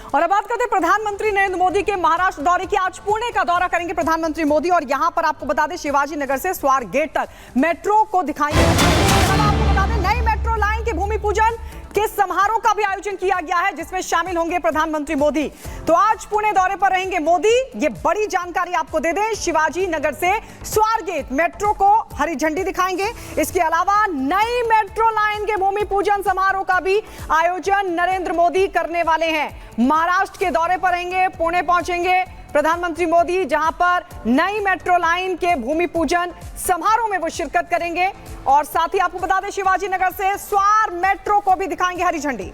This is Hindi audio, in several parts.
और अब बात करते हैं प्रधानमंत्री नरेंद्र मोदी के महाराष्ट्र दौरे की। आज पुणे का दौरा करेंगे प्रधानमंत्री मोदी और यहां पर आपको बता दें शिवाजी नगर से स्वारगेट तक मेट्रो को दिखाएंगे। आपको बता दें नई मेट्रो लाइन के भूमि पूजन के समारोह का भी आयोजन किया गया है जिसमें शामिल होंगे प्रधानमंत्री मोदी। तो आज पुणे दौरे पर रहेंगे मोदी। ये बड़ी जानकारी आपको दे दें, शिवाजी नगर से स्वारगेट मेट्रो को हरी झंडी दिखाएंगे। इसके अलावा नई मेट्रो लाइन के भूमि पूजन समारोह का भी आयोजन नरेंद्र मोदी करने वाले हैं। महाराष्ट्र के दौरे पर रहेंगे, पुणे पहुंचेंगे प्रधानमंत्री मोदी, जहां पर नई मेट्रो लाइन के भूमि पूजन समारोह में वो शिरकत करेंगे। और साथ ही आपको बता दें शिवाजी नगर से स्वार मेट्रो को भी दिखाएंगे हरी झंडी।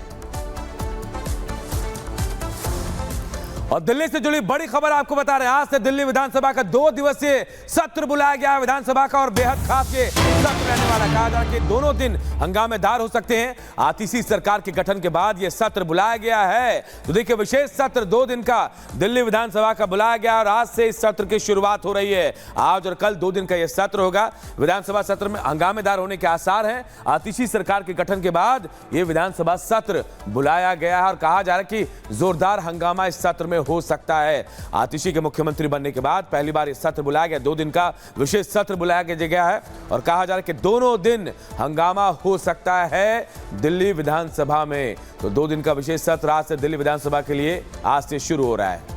और दिल्ली से जुड़ी बड़ी खबर आपको बता रहे हैं। आज से दिल्ली विधानसभा का 2 दिवसीय सत्र बुलाया गया है विधानसभा का, और बेहद खास ये सत्र रहने वाला। कहा जा रहा है कि दोनों दिन हंगामेदार हो सकते हैं। आतिशी सरकार के गठन के बाद यह सत्र बुलाया गया है। तो देखिए, विशेष सत्र 2 दिन का दिल्ली विधानसभा का बुलाया गया और आज से इस सत्र की शुरुआत हो रही है। आज और कल 2 दिन का यह सत्र होगा। विधानसभा सत्र में हंगामेदार होने के आसार हैं। आतिशी सरकार के गठन के बाद यह विधानसभा सत्र बुलाया गया है और कहा जा रहा है कि जोरदार हंगामा इस सत्र में हो सकता है। आतिशी के मुख्यमंत्री बनने के बाद पहली बार इस सत्र बुलाया गया। 2 दिन का विशेष सत्र बुलाया गया है और कहा जा रहा है कि दोनों दिन हंगामा हो सकता है दिल्ली विधानसभा में। तो 2 दिन का विशेष सत्र आज से दिल्ली विधानसभा के लिए आज से शुरू हो रहा है।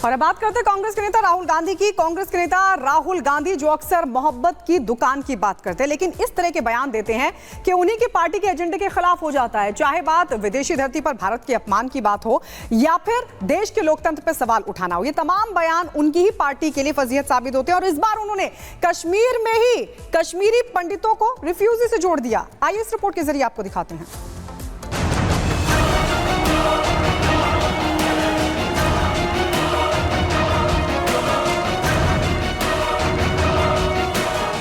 और अब बात करते हैं कांग्रेस के नेता राहुल गांधी की। कांग्रेस के नेता राहुल गांधी जो अक्सर मोहब्बत की दुकान की बात करते हैं, लेकिन इस तरह के बयान देते हैं कि उन्हीं की पार्टी के एजेंडे के खिलाफ हो जाता है। चाहे बात विदेशी धरती पर भारत के अपमान की बात हो या फिर देश के लोकतंत्र पर सवाल उठाना हो, ये तमाम बयान उनकी ही पार्टी के लिए फजीहत साबित होते हैं। और इस बार उन्होंने कश्मीर में ही कश्मीरी पंडितों को रिफ्यूजी से जोड़ दिया। आइए इस रिपोर्ट के जरिए आपको दिखाते हैं।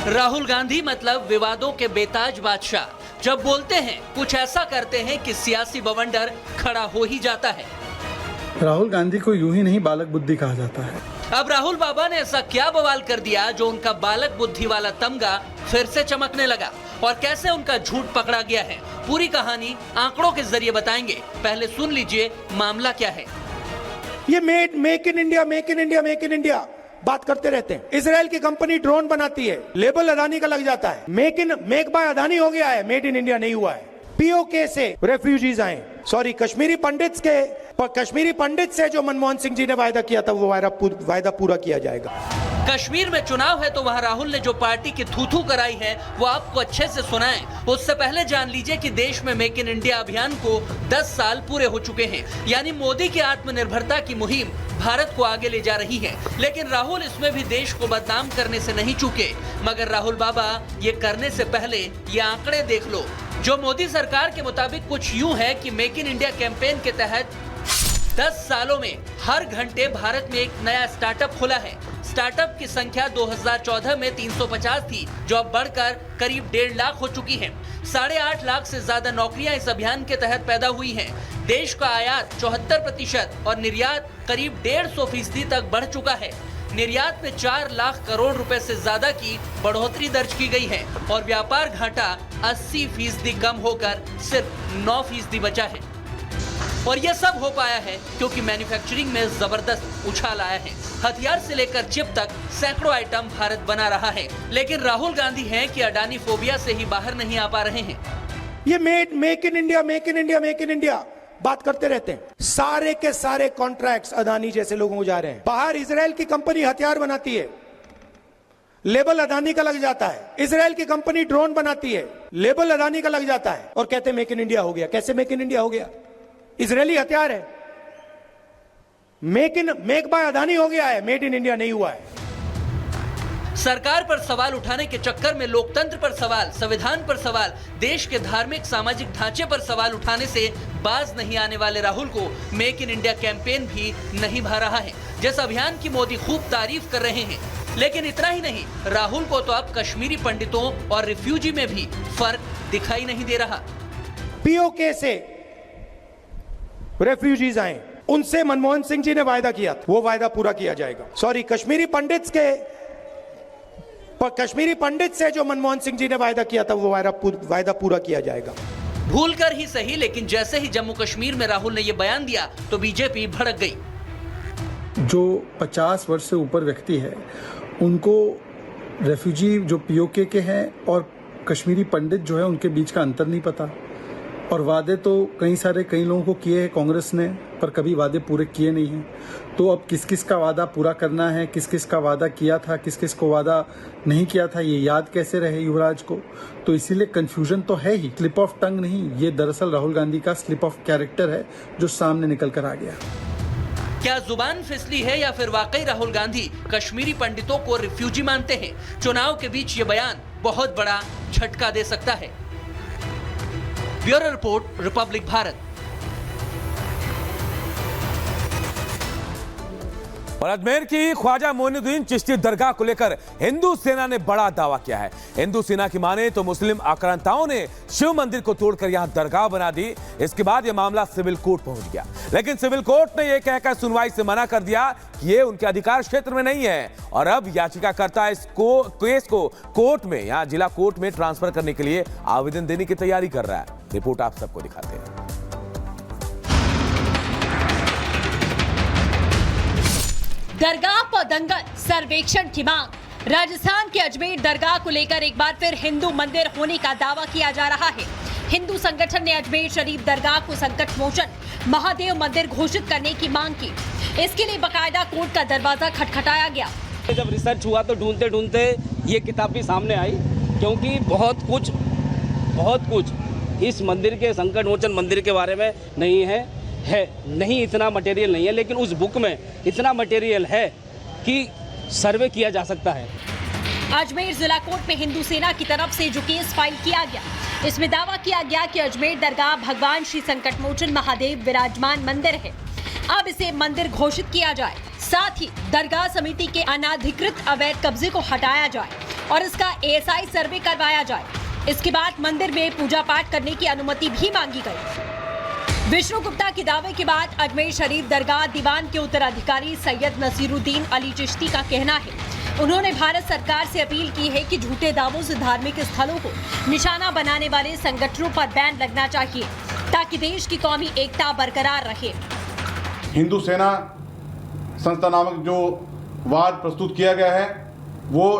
राहुल गांधी मतलब विवादों के बेताज बादशाह। जब बोलते हैं कुछ ऐसा करते हैं कि सियासी बवंडर खड़ा हो ही जाता है। राहुल गांधी को यूं ही नहीं बालक बुद्धि कहा जाता है। अब राहुल बाबा ने ऐसा क्या बवाल कर दिया जो उनका बालक बुद्धि वाला तमगा फिर से चमकने लगा, और कैसे उनका झूठ पकड़ा गया है, पूरी कहानी आंकड़ों के जरिए बताएंगे। पहले सुन लीजिए मामला क्या है। ये मेक इन इंडिया बात करते रहते हैं। इजराइल की कंपनी ड्रोन बनाती है, लेबल अदानी का लग जाता है। मेक बाय अदानी हो गया है, मेड इन इंडिया नहीं हुआ है। पीओके से रेफ्यूजीज आए, सॉरी कश्मीरी पंडित से जो मनमोहन सिंह जी ने वायदा किया था वो वायदा पूरा किया जाएगा। कश्मीर में चुनाव है तो वहां राहुल ने जो पार्टी की थू-थू कराई है वो आपको अच्छे से सुनाएं। उससे पहले जान लीजिए कि देश में मेक इन इंडिया अभियान को 10 साल पूरे हो चुके हैं। यानी मोदी की आत्मनिर्भरता की मुहिम भारत को आगे ले जा रही है। लेकिन राहुल इसमें भी देश को बदनाम करने से नहीं चूके। मगर राहुल बाबा ये करने से पहले ये आंकड़े देख लो, जो मोदी सरकार के मुताबिक कुछ यूं है कि मेक इन इंडिया कैंपेन के तहत 10 सालों में हर घंटे भारत में एक नया स्टार्टअप खुला है। स्टार्टअप की संख्या 2014 में 350 थी, जो अब बढ़कर करीब 1.5 लाख हो चुकी है। 8.5 लाख से ज्यादा नौकरियां इस अभियान के तहत पैदा हुई हैं। देश का आयात 74% और निर्यात करीब 150% तक बढ़ चुका है। निर्यात में 4 लाख करोड़ रुपए से ज्यादा की बढ़ोतरी दर्ज की गई है और व्यापार घाटा 80% कम होकर सिर्फ 9% बचा है। और यह सब हो पाया है क्योंकि मैन्युफैक्चरिंग में जबरदस्त उछाल आया है। हथियार से लेकर चिप तक सैकड़ों आइटम भारत बना रहा है। लेकिन राहुल गांधी हैं कि अडानी फोबिया से ही बाहर नहीं आ पा रहे हैं। ये मेक इन इंडिया बात करते रहते हैं। सारे के सारे कॉन्ट्रैक्ट्स अदानी जैसे लोगों को जा रहे हैं। बाहर इजराइल की कंपनी हथियार बनाती है, लेबल अदानी का लग जाता है। इजराइल की कंपनी ड्रोन बनाती है, लेबल अदानी का लग जाता है, और कहते हैं मेक इन इंडिया हो गया। कैसे मेक इन इंडिया हो गया? इजरायली हथियार है। मेक बाय अदानी हो गया है, मेड इन इंडिया नहीं हुआ है। सरकार पर सवाल उठाने के चक्कर में लोकतंत्र पर सवाल, संविधान पर सवाल, देश के धार्मिक सामाजिक ढांचे पर सवाल उठाने से बाज नहीं आने वाले राहुल को मेक इन इंडिया कैंपेन भी नहीं भा रहा है, जिस अभियान की मोदी खूब तारीफ कर रहे हैं। लेकिन इतना ही नहीं, राहुल को तो अब कश्मीरी पंडितों और रिफ्यूजी में भी फर्क दिखाई नहीं दे रहा। पीओके से रेफ्यूजीज आए, उनसे मनमोहन सिंह जी ने वायदा किया था वो वायदा पूरा किया जाएगा। सॉरी कश्मीरी पंडित से जो मनमोहन सिंह जी ने वायदा किया था वो वायदा पूरा किया जाएगा। भूल कर ही सही, लेकिन जैसे ही जम्मू कश्मीर में राहुल ने यह बयान दिया तो बीजेपी भड़क गई। जो 50 वर्ष से ऊपर व्यक्ति है उनको रेफ्यूजी जो पीओके के हैं और कश्मीरी पंडित जो है उनके बीच का अंतर नहीं पता। और वादे तो कई लोगों को किए हैं कांग्रेस ने, पर कभी वादे पूरे किए नहीं हैं। तो अब किस किस का वादा पूरा करना है, किस किस का वादा किया था, किस किस को वादा नहीं किया था, ये याद कैसे रहे युवराज को। तो इसीलिए कंफ्यूजन तो है ही, स्लिप ऑफ टंग नहीं, ये दरअसल राहुल गांधी का स्लिप ऑफ कैरेक्टर है जो सामने निकल कर आ गया। क्या जुबान फिसली है या फिर वाकई राहुल गांधी कश्मीरी पंडितों को रिफ्यूजी मानते हैं? चुनाव के बीच ये बयान बहुत बड़ा झटका दे सकता है। Bureau report, Republic Bharat. और अजमेर की ख्वाजा मोइनुद्दीन चिश्ती दरगाह को लेकर हिंदू सेना ने बड़ा दावा किया है। हिंदू सेना की माने तो मुस्लिम आक्रांताओं ने शिव मंदिर को तोड़कर यहां दरगाह बना दी। इसके बाद यह मामला सिविल कोर्ट पहुंच गया, लेकिन सिविल कोर्ट ने यह कहकर सुनवाई से मना कर दिया कि ये उनके अधिकार क्षेत्र में नहीं है। और अब याचिकाकर्ता इस केस को कोर्ट में, यहां जिला कोर्ट में ट्रांसफर करने के लिए आवेदन देने की तैयारी कर रहा है। रिपोर्ट आप सबको दिखाते हैं। दरगाह पर दंगल, सर्वेक्षण की मांग। राजस्थान के अजमेर दरगाह को लेकर एक बार फिर हिंदू मंदिर होने का दावा किया जा रहा है। हिंदू संगठन ने अजमेर शरीफ दरगाह को संकट मोचन महादेव मंदिर घोषित करने की मांग की। इसके लिए बकायदा कोर्ट का दरवाजा खटखटाया गया। जब रिसर्च हुआ तो ढूंढते ढूंढते ये किताब भी सामने आई, क्योंकि बहुत कुछ इस मंदिर के संकट मोचन मंदिर के बारे में नहीं नहीं इतना मटेरियल नहीं है, लेकिन उस बुक में इतना मटेरियल है कि सर्वे किया जा सकता है। अजमेर जिला कोर्ट में हिंदू सेना की तरफ से जो केस फाइल किया गया, इसमें दावा किया गया कि अजमेर दरगाह भगवान श्री संकटमोचन महादेव विराजमान मंदिर है। अब इसे मंदिर घोषित किया जाए, साथ ही दरगाह समिति के अनाधिकृत अवैध कब्जे को हटाया जाए और इसका एएसआई सर्वे करवाया जाए। इसके बाद मंदिर में पूजा पाठ करने की अनुमति भी मांगी गई। विष्णु गुप्ता के दावे के बाद अजमेर शरीफ दरगाह दीवान के उत्तराधिकारी सैयद नसीरुद्दीन अली चिश्ती का कहना है, उन्होंने भारत सरकार से अपील की है कि झूठे दावों से धार्मिक स्थलों को निशाना बनाने वाले संगठनों पर बैन लगना चाहिए, ताकि देश की कौमी एकता बरकरार रहे। हिंदू सेना संस्था नामक जो वाद प्रस्तुत किया गया है वो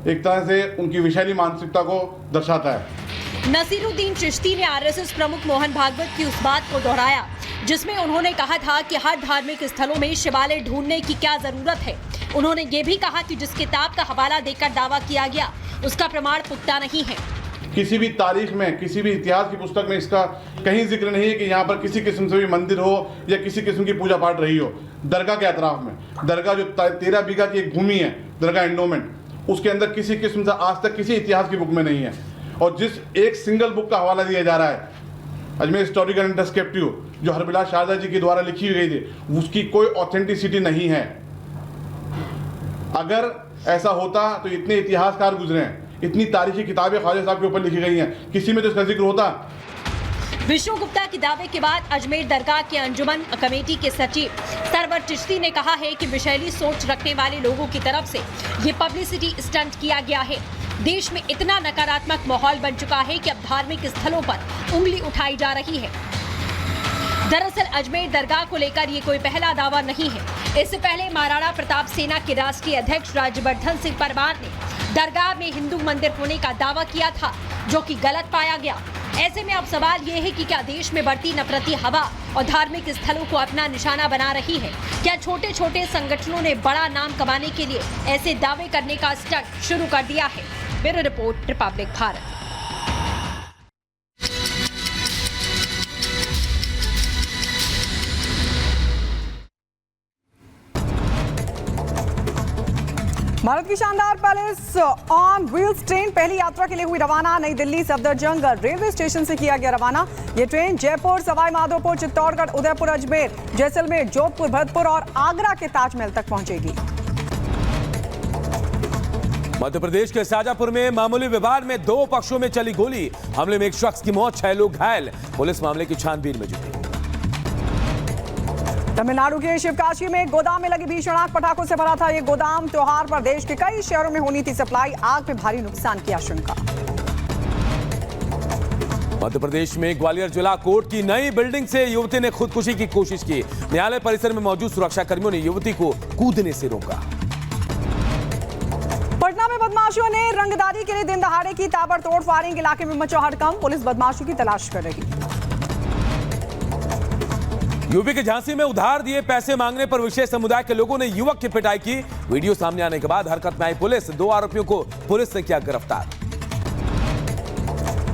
एक तरह से उनकी विषैली मानसिकता को दर्शाता है। नसीरुद्दीन चिश्ती ने आरएसएस प्रमुख मोहन भागवत की उस बात को दोहराया जिसमें उन्होंने कहा था कि हर धार्मिक स्थलों में शिवालय ढूंढने की क्या जरूरत है। उन्होंने ये भी कहा कि जिस किताब का हवाला देकर दावा किया गया उसका प्रमाण पुख्ता नहीं है। किसी भी तारीख में, किसी भी इतिहास की पुस्तक में इसका कहीं जिक्र नहीं है कि यहाँ पर किसी किस्म से भी मंदिर हो या किसी किस्म की पूजा पाठ रही हो। दरगाह के अतराफ में, दरगाह जो 13 बीघा की एक भूमि है, दरगाह एंडोमेंट, उसके अंदर किसी किस्म से आज तक किसी इतिहास की बुक में नहीं है। और जिस एक सिंगल बुक का हवाला दिया जा रहा है, अजमेर हिस्टोरिकल एंड डिस्क्रिप्टिव, जो हरबिलास शारदा जी के द्वारा लिखी गई थी, उसकी कोई ऑथेंटिसिटी नहीं है। अगर ऐसा होता तो इतने इतिहासकार गुजरे हैं, इतनी तारीखी किताबें ख्वाजा साहब के ऊपर लिखी गई हैं, किसी में तो इसका जिक्र होता। विष्णु गुप्ता के दावे के बाद अजमेर दरगाह के अंजुमन कमेटी के सचिव सरवर चिश्ती ने कहा है कि विषैली सोच रखने वाले लोगों की तरफ से ये पब्लिसिटी स्टंट किया गया है। देश में इतना नकारात्मक माहौल बन चुका है कि अब धार्मिक स्थलों पर उंगली उठाई जा रही है। दरअसल अजमेर दरगाह को लेकर ये कोई पहला दावा नहीं है। इससे पहले महाराणा प्रताप सेना के राष्ट्रीय अध्यक्ष राज्यवर्धन सिंह परमार ने दरगाह में हिंदू मंदिर होने का दावा किया था, जो कि गलत पाया गया। ऐसे में अब सवाल ये है कि क्या देश में बढ़ती नफरती हवा और धार्मिक स्थलों को अपना निशाना बना रही है? क्या छोटे छोटे संगठनों ने बड़ा नाम कमाने के लिए ऐसे दावे करने का स्टंट शुरू कर दिया है? Bureau report, Republic Bharat. Bharat की शानदार पैलेस ऑन व्हील्स ट्रेन पहली यात्रा के लिए हुई रवाना। नई दिल्ली सफदरजंग रेलवे स्टेशन से किया गया रवाना। ये ट्रेन जयपुर, सवाई माधोपुर, चित्तौड़गढ़, उदयपुर, अजमेर, जैसलमेर, जोधपुर, भरतपुर और आगरा के ताजमहल तक पहुंचेगी। मध्य प्रदेश के शाजापुर में मामूली विवाद में 2 पक्षों में चली गोली। हमले में एक शख्स की मौत, 6 लोग घायल। पुलिस मामले की छानबीन में जुटी। तमिलनाडु के शिवकाशी में गोदाम में लगी भीषण आग, पटाखों से भरा था ये गोदाम। त्योहार पर देश के कई शहरों में होनी थी सप्लाई, आग में भारी नुकसान की आशंका। मध्य प्रदेश में ग्वालियर जिला कोर्ट की नई बिल्डिंग से युवती ने खुदकुशी की कोशिश की। न्यायालय परिसर में मौजूद सुरक्षा कर्मियों ने युवती को कूदने से रोका। पटना में बदमाशों ने रंगदारी के लिए दिन दहाड़े की ताबड़तोड़ फायरिंग, इलाके में मचा हड़कंप, पुलिस बदमाशों की तलाश कर रही। यूपी के झांसी में उधार दिए पैसे मांगने पर विशेष समुदाय के लोगों ने युवक की पिटाई की। वीडियो सामने आने के बाद हरकत में आई पुलिस। 2 आरोपियों को पुलिस ने किया गिरफ्तार।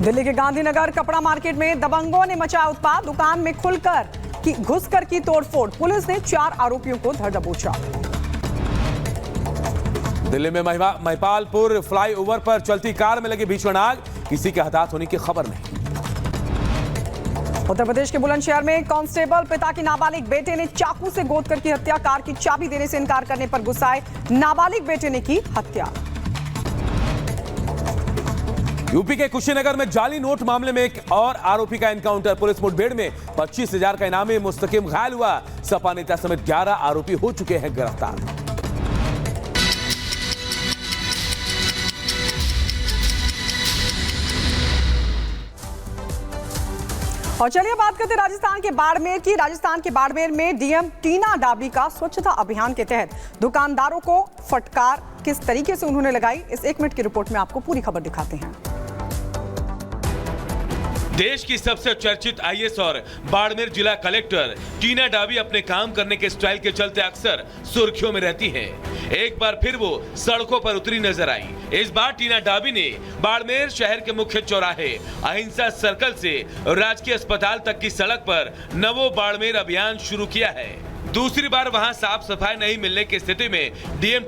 दिल्ली के गांधीनगर कपड़ा मार्केट में दबंगों ने मचाया उत्पात, दुकान में घुसकर की तोड़फोड़, पुलिस ने 4 आरोपियों को धर दबोचा। दिल्ली में महिपालपुर फ्लाईओवर पर चलती कार में लगी भीषण आग, किसी के हताहत होने की खबर नहीं। उत्तर प्रदेश के बुलंदशहर में कांस्टेबल पिता की नाबालिग बेटे ने चाकू से गोद कर की हत्या, कार की चाबी देने से इनकार करने पर गुस्साए नाबालिग बेटे ने की हत्या। यूपी के कुशीनगर में जाली नोट मामले में एक और आरोपी का एनकाउंटर, पुलिस मुठभेड़ में 25,000 का इनामी मुस्तकिम घायल हुआ। सपा नेता समेत 11 आरोपी हो चुके हैं गिरफ्तार। और चलिए बात करते हैं राजस्थान के बाड़मेर की। राजस्थान के बाड़मेर में डीएम टीना डाबी का स्वच्छता अभियान के तहत दुकानदारों को फटकार किस तरीके से उन्होंने लगाई, इस 1 मिनट की रिपोर्ट में आपको पूरी खबर दिखाते हैं। देश की सबसे चर्चित आईएएस और बाड़मेर जिला कलेक्टर टीना डाबी अपने काम करने के स्टाइल के चलते अक्सर सुर्खियों में रहती हैं। एक बार फिर वो सड़कों पर उतरी नजर आई। इस बार टीना डाबी ने बाड़मेर शहर के मुख्य चौराहे अहिंसा सर्कल से राजकीय अस्पताल तक की सड़क पर नवो बाड़मेर अभियान शुरू किया है। दूसरी बार वहां साफ सफाई नहीं मिलने की स्थिति में डीएम